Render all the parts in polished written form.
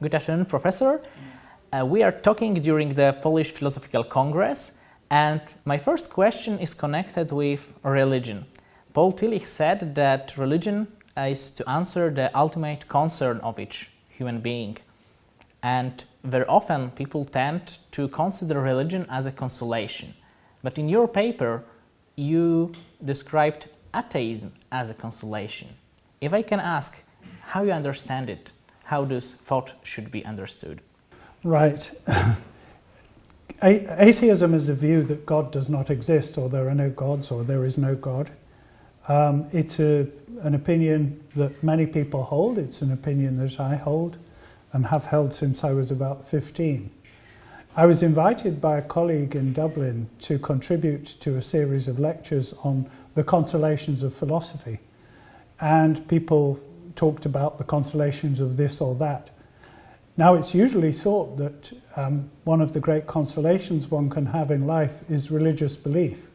Good afternoon, Professor. We are talking during the Polish Philosophical Congress, and my first question is connected with religion. Paul Tillich said that religion is to answer the ultimate concern of each human being. And very often people tend to consider religion as a consolation. But in your paper, you described atheism as a consolation. If I can ask how you understand it, how this thought should be understood? Right. Atheism is the view that God does not exist, or there are no gods, or there is no God. It's an opinion that many people hold. It's an opinion that I hold and have held since I was about 15. I was invited by a colleague in Dublin to contribute to a series of lectures on the consolations of philosophy. And people talked about the consolations of this or that. Now, it's usually thought that one of the great consolations one can have in life is religious belief.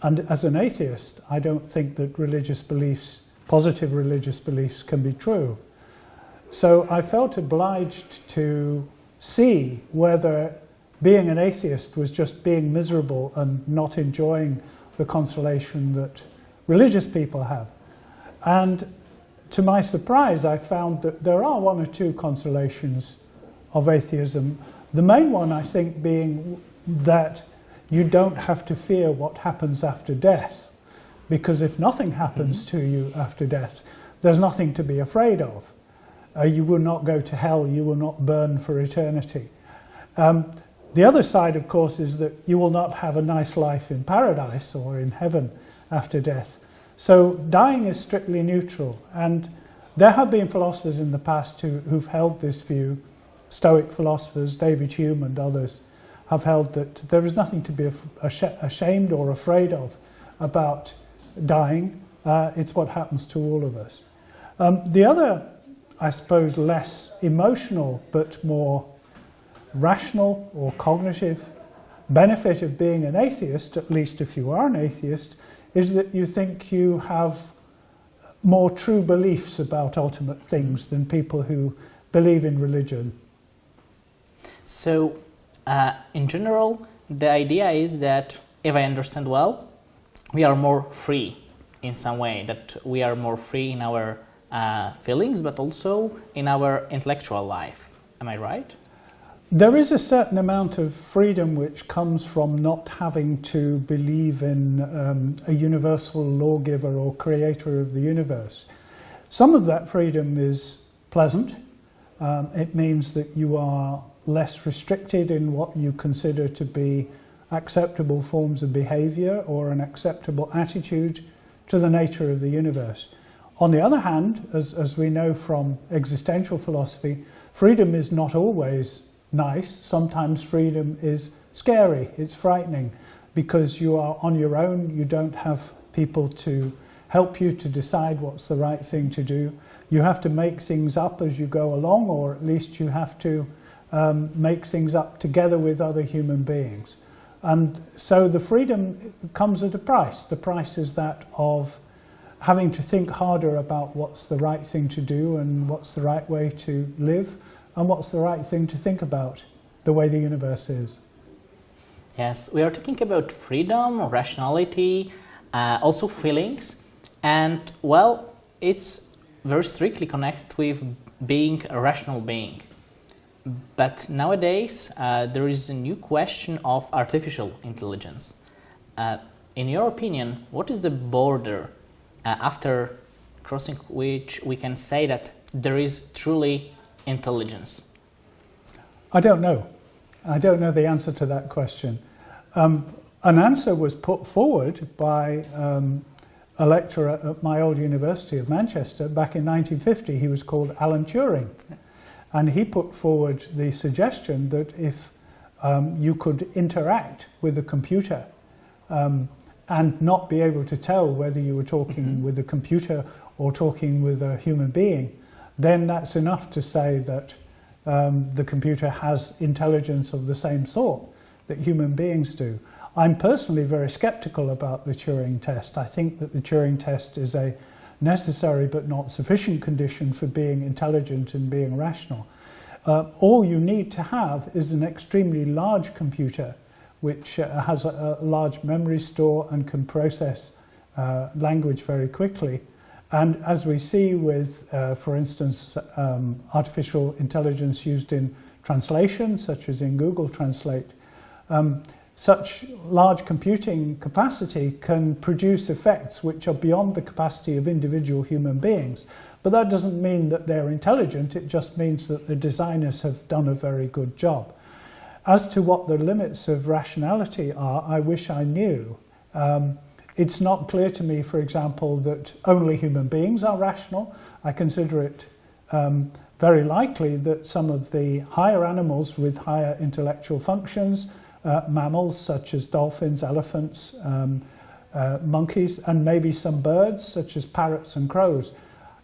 And as an atheist, I don't think that religious beliefs, positive religious beliefs, can be true. So I felt obliged to see whether being an atheist was just being miserable and not enjoying the consolation that religious people have. And to my surprise, I found that there are one or two consolations of atheism. The main one, I think, being that you don't have to fear what happens after death, because if nothing happens to you after death, there's nothing to be afraid of. You will not go to hell, you will not burn for eternity. The other side, of course, is that you will not have a nice life in paradise or in heaven after death. So dying is strictly neutral, and there have been philosophers in the past who've held this view. Stoic philosophers, David Hume and others, have held that there is nothing to be ashamed or afraid of about dying. It's what happens to all of us. The other, I suppose, less emotional but more rational or cognitive benefit of being an atheist, at least if you are an atheist, is that you think you have more true beliefs about ultimate things than people who believe in religion. So, in general, the idea is that, if I understand well, we are more free in some way, that we are more free in our feelings, but also in our intellectual life. Am I right? There is a certain amount of freedom which comes from not having to believe in a universal lawgiver or creator of the universe. Some of that freedom is pleasant. It means that you are less restricted in what you consider to be acceptable forms of behavior or an acceptable attitude to the nature of the universe. On the other hand, as we know from existential philosophy, freedom is not always nice. Sometimes freedom is scary, it's frightening, because you are on your own, you don't have people to help you to decide what's the right thing to do. You have to make things up as you go along, or at least you have to make things up together with other human beings. And so the freedom comes at a price. The price is that of having to think harder about what's the right thing to do and what's the right way to live, and what's the right thing to think about the way the universe is. Yes, we are talking about freedom, rationality, also feelings, and well, it's very strictly connected with being a rational being. But nowadays, there is a new question of artificial intelligence. In your opinion, what is the border after crossing which we can say that there is truly intelligence? I don't know. I don't know the answer to that question. An answer was put forward by a lecturer at my old University of Manchester back in 1950. He was called Alan Turing. And he put forward the suggestion that if you could interact with a computer and not be able to tell whether you were talking with a computer or talking with a human being, then that's enough to say that the computer has intelligence of the same sort that human beings do. I'm personally very skeptical about the Turing test. I think that the Turing test is a necessary but not sufficient condition for being intelligent and being rational. all you need to have is an extremely large computer which has a large memory store and can process language very quickly. And as we see with, for instance, artificial intelligence used in translation, such as in Google Translate, such large computing capacity can produce effects which are beyond the capacity of individual human beings. But that doesn't mean that they're intelligent, it just means that the designers have done a very good job. As to what the limits of rationality are, I wish I knew. It's not clear to me, for example, that only human beings are rational. I consider it very likely that some of the higher animals with higher intellectual functions, mammals such as dolphins, elephants, monkeys, and maybe some birds such as parrots and crows,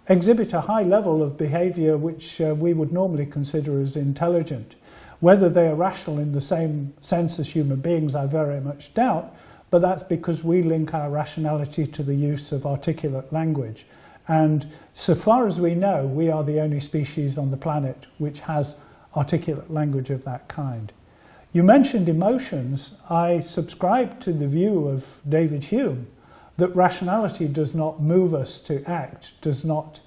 exhibit a high level of behaviour which we would normally consider as intelligent. Whether they are rational in the same sense as human beings, I very much doubt, but that's because we link our rationality to the use of articulate language. And so far as we know, we are the only species on the planet which has articulate language of that kind. You mentioned emotions. I subscribe to the view of David Hume that rationality does not move us to act, does not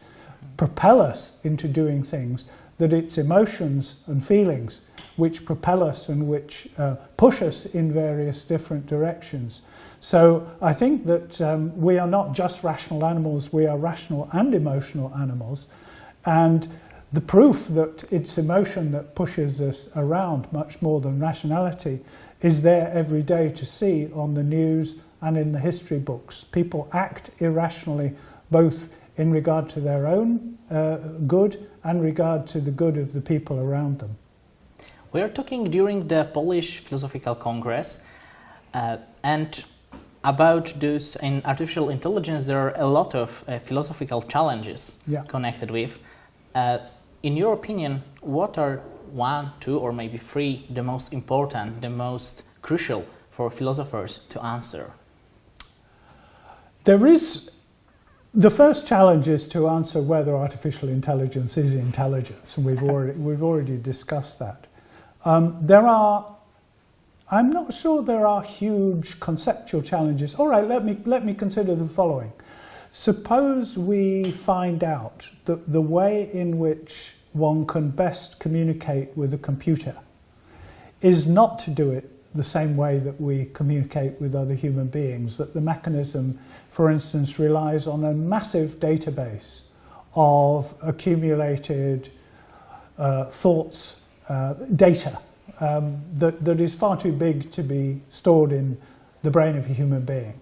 propel us into doing things, that it's emotions and feelings which propel us and which push us in various different directions. So I think that we are not just rational animals, we are rational and emotional animals. And the proof that it's emotion that pushes us around much more than rationality is there every day to see on the news and in the history books. People act irrationally both in regard to their own good and regard to the good of the people around them. We are talking during the Polish Philosophical Congress and about those in artificial intelligence there are a lot of philosophical challenges connected with. In your opinion, what are one, two, or maybe three the most important, the most crucial for philosophers to answer? The first challenge is to answer whether artificial intelligence is intelligence, and we've already discussed that. I'm not sure there are huge conceptual challenges. All right, let me consider the following. Suppose we find out that the way in which one can best communicate with a computer is not to do it the same way that we communicate with other human beings, that the mechanism, for instance, relies on a massive database of accumulated thoughts, data, that is far too big to be stored in the brain of a human being.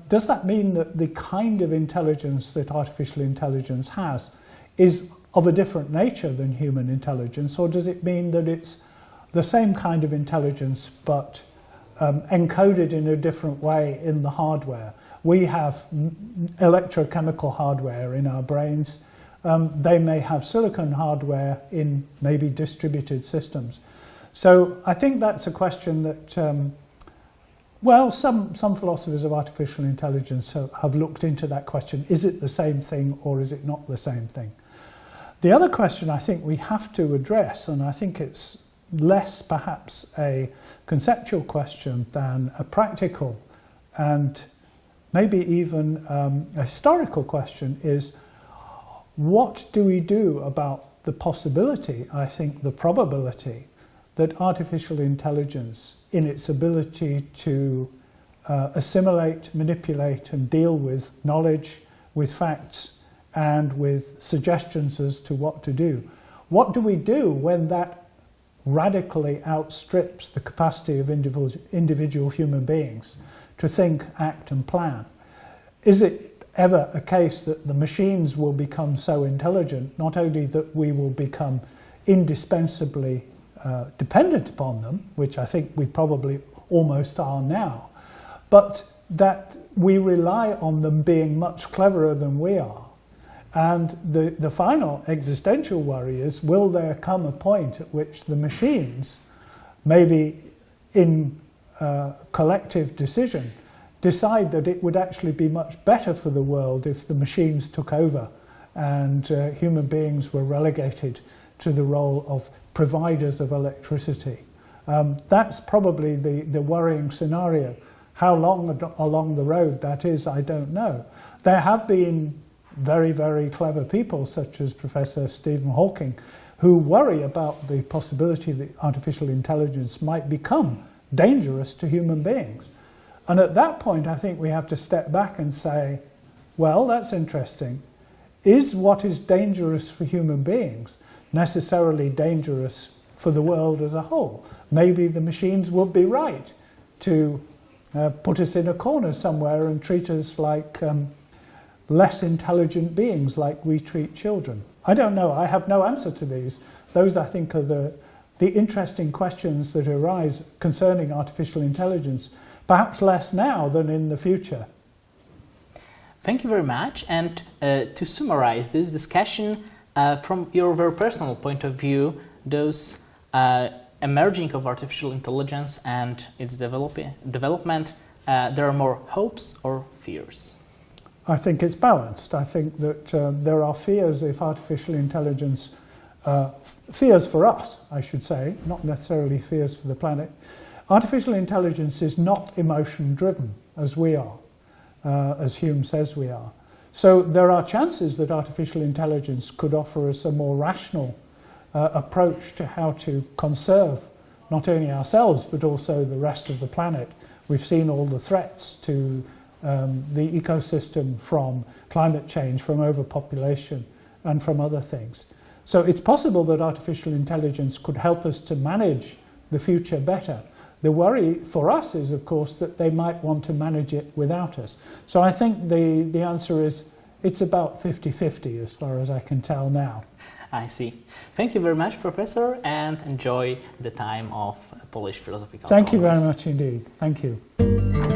Does that mean that the kind of intelligence that artificial intelligence has is of a different nature than human intelligence, or does it mean that it's the same kind of intelligence but encoded in a different way in the hardware? We have electrochemical hardware in our brains. They may have silicon hardware in maybe distributed systems. So I think that's a question that, some philosophers of artificial intelligence have looked into that question. Is it the same thing or is it not the same thing? The other question I think we have to address, and I think it's less perhaps a conceptual question than a practical and maybe even a historical question, is what do we do about the possibility, I think the probability, that artificial intelligence, in its ability to assimilate, manipulate and deal with knowledge, with facts and with suggestions as to what to do, what do we do when that radically outstrips the capacity of individual human beings to think, act and plan? Is it ever a case that the machines will become so intelligent, not only that we will become indispensably dependent upon them, which I think we probably almost are now, but that we rely on them being much cleverer than we are? And the final existential worry is, will there come a point at which the machines, maybe in collective decision, decide that it would actually be much better for the world if the machines took over and human beings were relegated to the role of providers of electricity. That's probably the worrying scenario. How long along the road that is, I don't know. There have been very, very clever people, such as Professor Stephen Hawking, who worry about the possibility that artificial intelligence might become dangerous to human beings. And at that point, I think we have to step back and say, well, that's interesting. Is what is dangerous for human beings necessarily dangerous for the world as a whole? Maybe the machines would be right to put us in a corner somewhere and treat us like less intelligent beings, like we treat children. I don't know. I have no answer to these. Those, I think, are the interesting questions that arise concerning artificial intelligence, perhaps less now than in the future. Thank you very much. And to summarize this discussion, from your very personal point of view, those emerging of artificial intelligence and its development, there are more hopes or fears? I think it's balanced. I think that there are fears if artificial intelligence, fears for us, I should say, not necessarily fears for the planet. Artificial intelligence is not emotion-driven, as we are, as Hume says we are. So there are chances that artificial intelligence could offer us a more rational approach to how to conserve not only ourselves but also the rest of the planet. We've seen all the threats to the ecosystem from climate change, from overpopulation and from other things. So it's possible that artificial intelligence could help us to manage the future better. The worry for us is, of course, that they might want to manage it without us. So I think the answer is it's about 50-50 as far as I can tell now. I see. Thank you very much, Professor, and enjoy the time of Polish Philosophical Congress. Thank you very much indeed. Thank you.